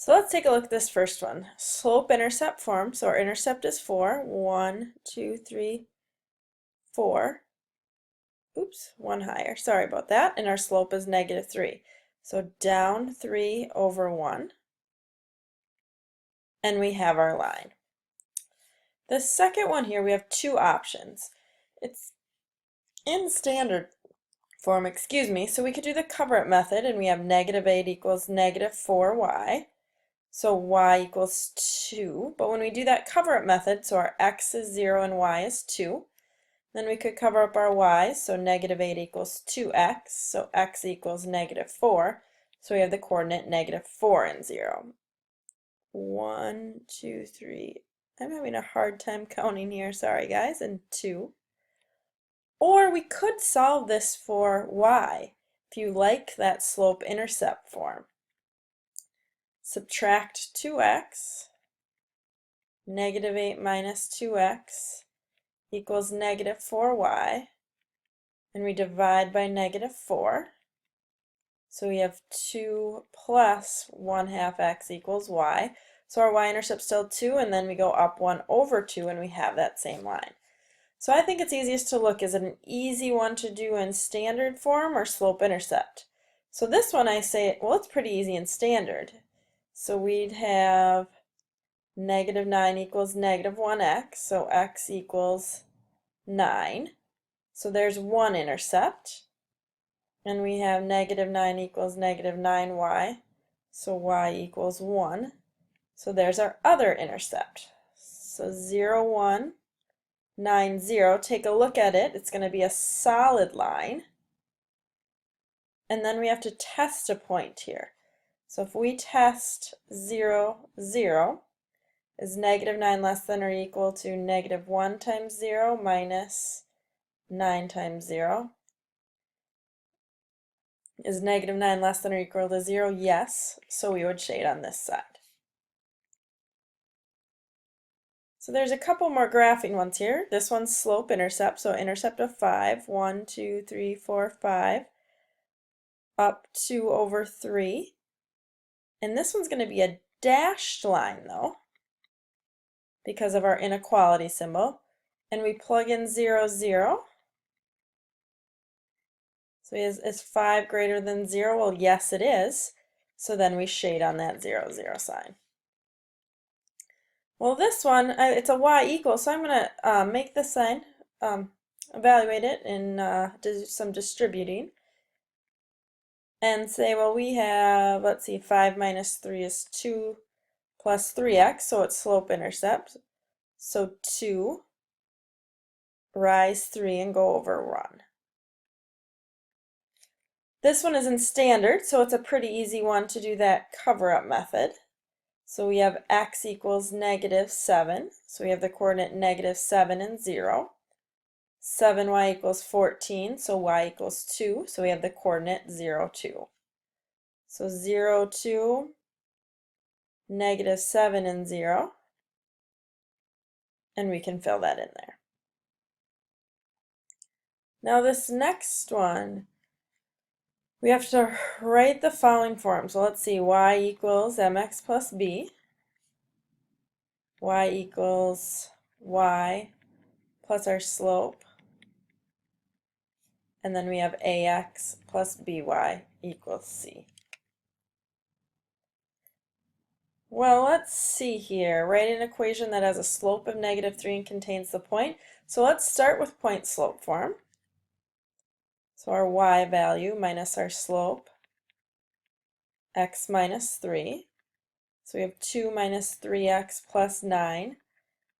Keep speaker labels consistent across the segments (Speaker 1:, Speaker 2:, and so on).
Speaker 1: So let's take a look at this first one. Slope-intercept form. So our intercept is 4. 1, 2, 3, 4. Oops, one higher. Sorry about that. And our slope is -3. So down 3 over 1. And we have our line. The second one here, we have two options. It's in standard form, excuse me, so we could do the cover-up method, and we have -8 equals -4y. So y equals 2. But when we do that cover-up method, so our x is 0 and y is 2, then we could cover up our y, so -8 equals 2x, so x equals -4. So we have the coordinate -4 and 0. 1, 2, 3. I'm having a hard time counting here, sorry guys, and 2. Or we could solve this for y, if you like that slope-intercept form. Subtract 2x, -8 minus 2x equals -4y, and we divide by -4. So we have 2 plus 1/2 x equals y. So our y-intercept's still 2, and then we go up 1 over 2, and we have that same line. So I think it's easiest to look, is it an easy one to do in standard form or slope-intercept? So this one I say, well, it's pretty easy in standard. So we'd have -9 equals -1x, so x equals 9. So there's one intercept. And we have -9 equals -9y, so y equals 1. So there's our other intercept. So 0, 1, 9, 0. Take a look at it. It's going to be a solid line. And then we have to test a point here. So if we test 0, 0, is -9 less than or equal to -1 times 0 minus 9 times 0? Is -9 less than or equal to 0? Yes, so we would shade on this side. So there's a couple more graphing ones here. This one's slope-intercept, so intercept of 5, 1, 2, 3, 4, 5, up 2 over 3. And this one's going to be a dashed line, though, because of our inequality symbol. And we plug in 0, 0. So is 5 greater than 0? Well, yes, it is. So then we shade on that 0, 0 sign. Well, this one, it's a y equals, so I'm going to make this sign, evaluate it, and do some distributing. And say, well, we have, let's see, 5 minus 3 is 2 plus 3x, so it's slope-intercept. So 2, rise 3, and go over 1. This one is in standard, so it's a pretty easy one to do that cover-up method. So we have x equals -7, so we have the coordinate -7 and 0. 7y equals 14, so y equals 2, so we have the coordinate 0, 2. So 0, 2, -7 and 0, and we can fill that in there. Now this next one, we have to write the following form. So let's see, y equals mx plus b, y equals y plus our slope, and then we have ax plus by equals c. Well, let's see here. Write an equation that has a slope of -3 and contains the point. So let's start with point slope form. So our y value minus our slope, x minus 3. So we have 2 minus 3x plus 9.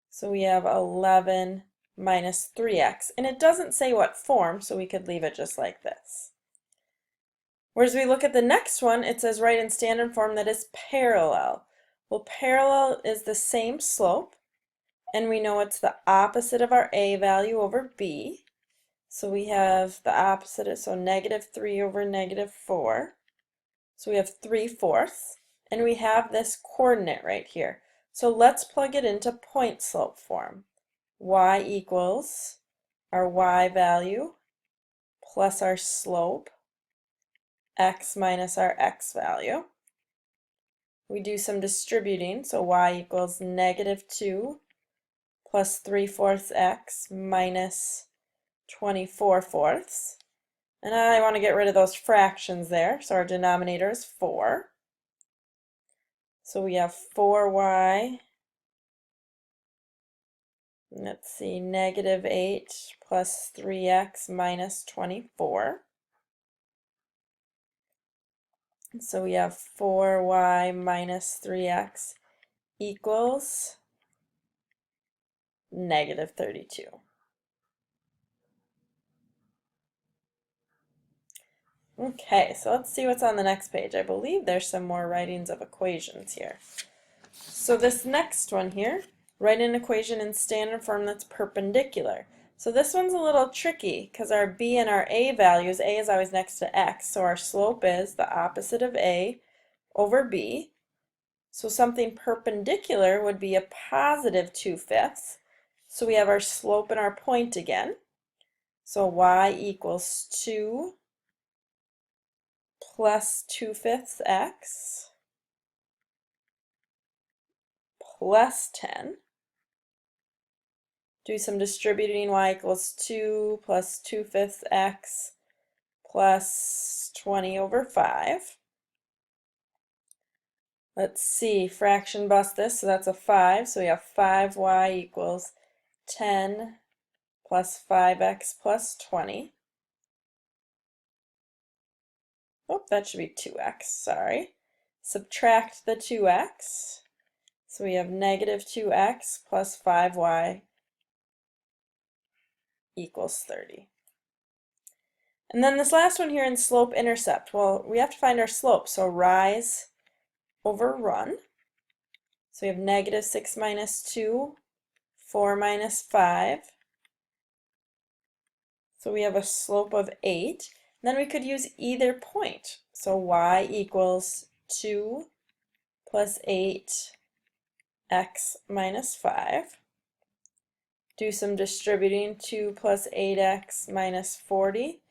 Speaker 1: So we have 11 minus 3x. And it doesn't say what form, so we could leave it just like this. Whereas we look at the next one, it says write in standard form that is parallel. Well, parallel is the same slope, and we know it's the opposite of our a value over b. So we have the opposite, so -3 over -4. So we have 3/4, and we have this coordinate right here. So let's plug it into point slope form. Y equals our y value plus our slope, x minus our x value. we do some distributing, so y equals negative 2 plus 3/4 x minus 24/4. And I want to get rid of those fractions there, so our denominator is 4. So we have 4y, let's see, negative 8 plus 3x minus 24. So we have 4y minus 3x equals negative 32. Okay, so let's see what's on the next page. I believe there's some more writings of equations here. So this next one here, write an equation in standard form that's perpendicular. So this one's a little tricky because our b and our a values, a is always next to x, so our slope is the opposite of a over b. So something perpendicular would be a positive 2/5. So we have our slope and our point again. So y equals 2 plus 2/5 x plus 10. Do some distributing, y equals 2 plus 2/5 x plus 20 over 5. Let's see, fraction bust this, so that's a 5, so we have 5y equals 10 plus 5x plus 20. Oh, that should be 2x, sorry. Subtract the 2x, so we have negative 2x plus 5y equals 30. And then this last one here in slope-intercept, well, we have to find our slope, so rise over run. So we have negative 6 minus 2, 4 minus 5. So we have a slope of 8. And then we could use either point. So y equals 2 plus 8 x minus 5. Do some distributing, 2 plus 8x minus 40.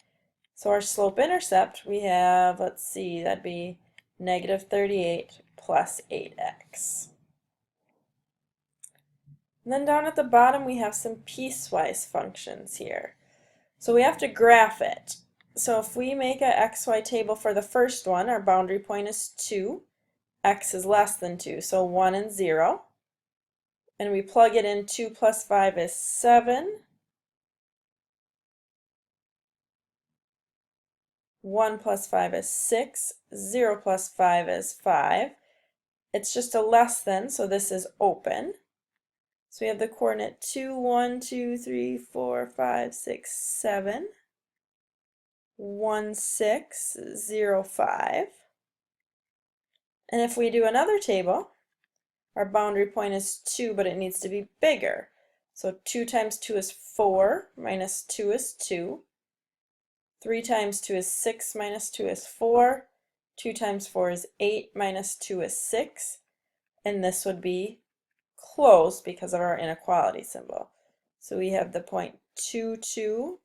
Speaker 1: So our slope-intercept, we have, let's see, that'd be negative 38 plus 8x. And then down at the bottom we have some piecewise functions here. So we have to graph it. So if we make a xy table for the first one, our boundary point is 2, x is less than 2, so 1 and 0. And we plug it in, 2 plus 5 is 7. 1 plus 5 is 6. 0 plus 5 is 5. It's just a less than, so this is open. So we have the coordinate 2, 1, 2, 3, 4, 5, 6, 7. 1, 6, 0, 5. And if we do another table, our boundary point is 2, but it needs to be bigger. So 2 times 2 is 4, minus 2 is 2. 3 times 2 is 6, minus 2 is 4. 2 times 4 is 8, minus 2 is 6. And this would be closed because of our inequality symbol. So we have the point 2, 2,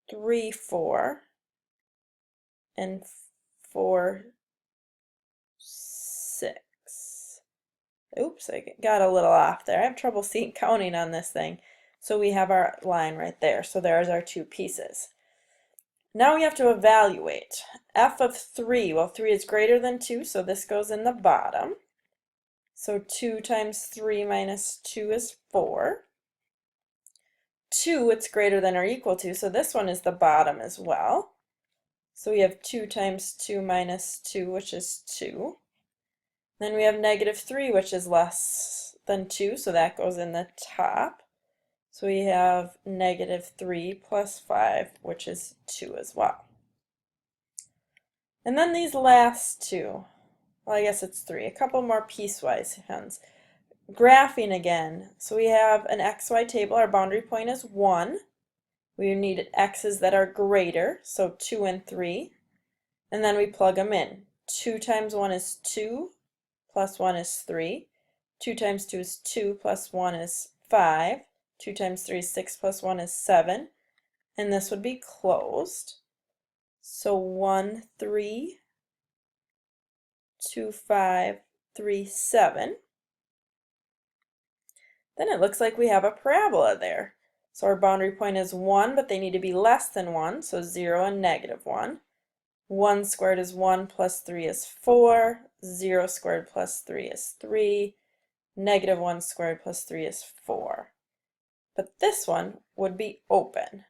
Speaker 1: 3, 4, and 4, 6. Oops, I got a little off there. I have trouble seeing counting on this thing. So we have our line right there. So there's our two pieces. Now we have to evaluate. F of 3, well 3 is greater than 2, so this goes in the bottom. So 2 times 3 minus 2 is 4. 2, it's greater than or equal to, so this one is the bottom as well. So we have 2 times 2 minus 2, which is 2. Then we have negative 3, which is less than 2, so that goes in the top. So we have negative 3 plus 5, which is 2 as well. And then these last two, well, I guess it's 3, a couple more piecewise ones. Graphing again, so we have an xy table, our boundary point is 1. We need x's that are greater, so 2 and 3. And then we plug them in. 2 times 1 is 2, plus 1 is 3. 2 times 2 is 2, plus 1 is 5. 2 times 3 is 6, plus 1 is 7. And this would be closed. So 1, 3, 0.2537, then it looks like we have a parabola there. So our boundary point is 1, but they need to be less than 1, so 0 and -1. 1 squared is 1 plus 3 is 4, 0 squared plus 3 is 3, -1 squared plus 3 is 4. But this one would be open.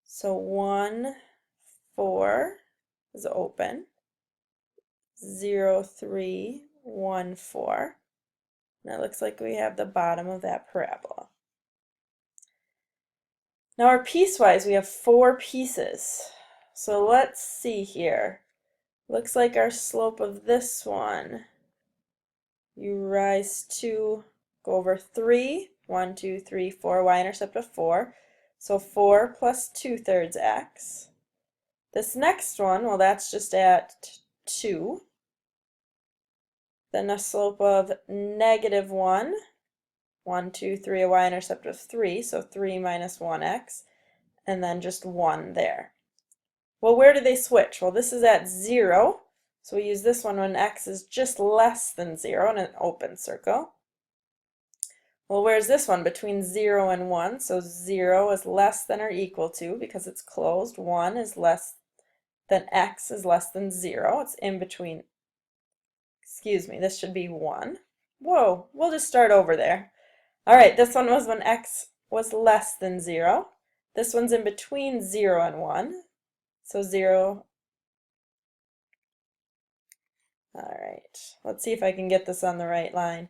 Speaker 1: So 1, 4 is open, 0, 3, 1, 4. And it looks like we have the bottom of that parabola. Now our piecewise, we have 4 pieces. So let's see here. Looks like our slope of this one, you rise to, go over 3, 1, 2, 3, 4, y-intercept of 4. So 4 plus 2/3 x. This next one, well, that's just at 2. Then a slope of -1, 1, 2, 3, a y-intercept of 3, so 3 minus 1x, and then just 1 there. Well, where do they switch? Well, this is at 0, so we use this one when x is just less than 0 in an open circle. Well, where's this one? Between 0 and 1, so 0 is less than or equal to, because it's closed, 1 is less than x is less than 0. It's in between. Excuse me, this should be 1. Whoa, we'll just start over there. All right, this one was when x was less than 0. This one's in between 0 and 1. So 0. All right, let's see if I can get this on the right line.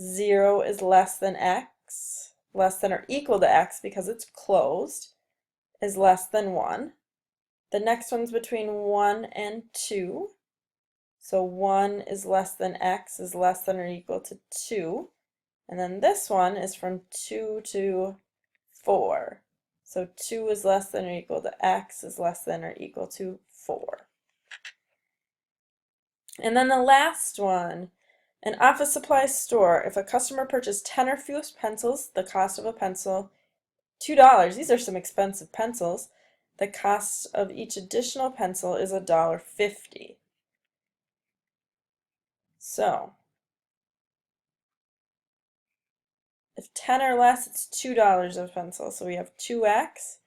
Speaker 1: 0 is less than x, less than or equal to x because it's closed, is less than 1. The next one's between 1 and 2. So 1 is less than x is less than or equal to 2. And then this one is from 2 to 4. So 2 is less than or equal to x is less than or equal to 4. And then the last one, an office supply store. If a customer purchased 10 or fewer pencils, the cost of a pencil, $2. These are some expensive pencils. The cost of each additional pencil is $1.50. So, if 10 or less, it's $2 a pencil. So we have 2x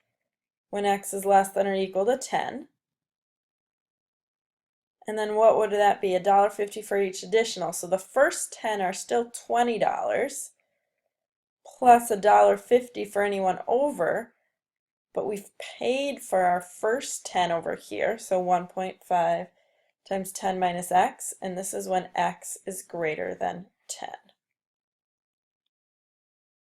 Speaker 1: when x is less than or equal to 10. And then what would that be? $1.50 for each additional. So the first 10 are still $20 plus $1.50 for anyone over. But we've paid for our first 10 over here. So 1.5 times 10 minus x. And this is when x is greater than 10.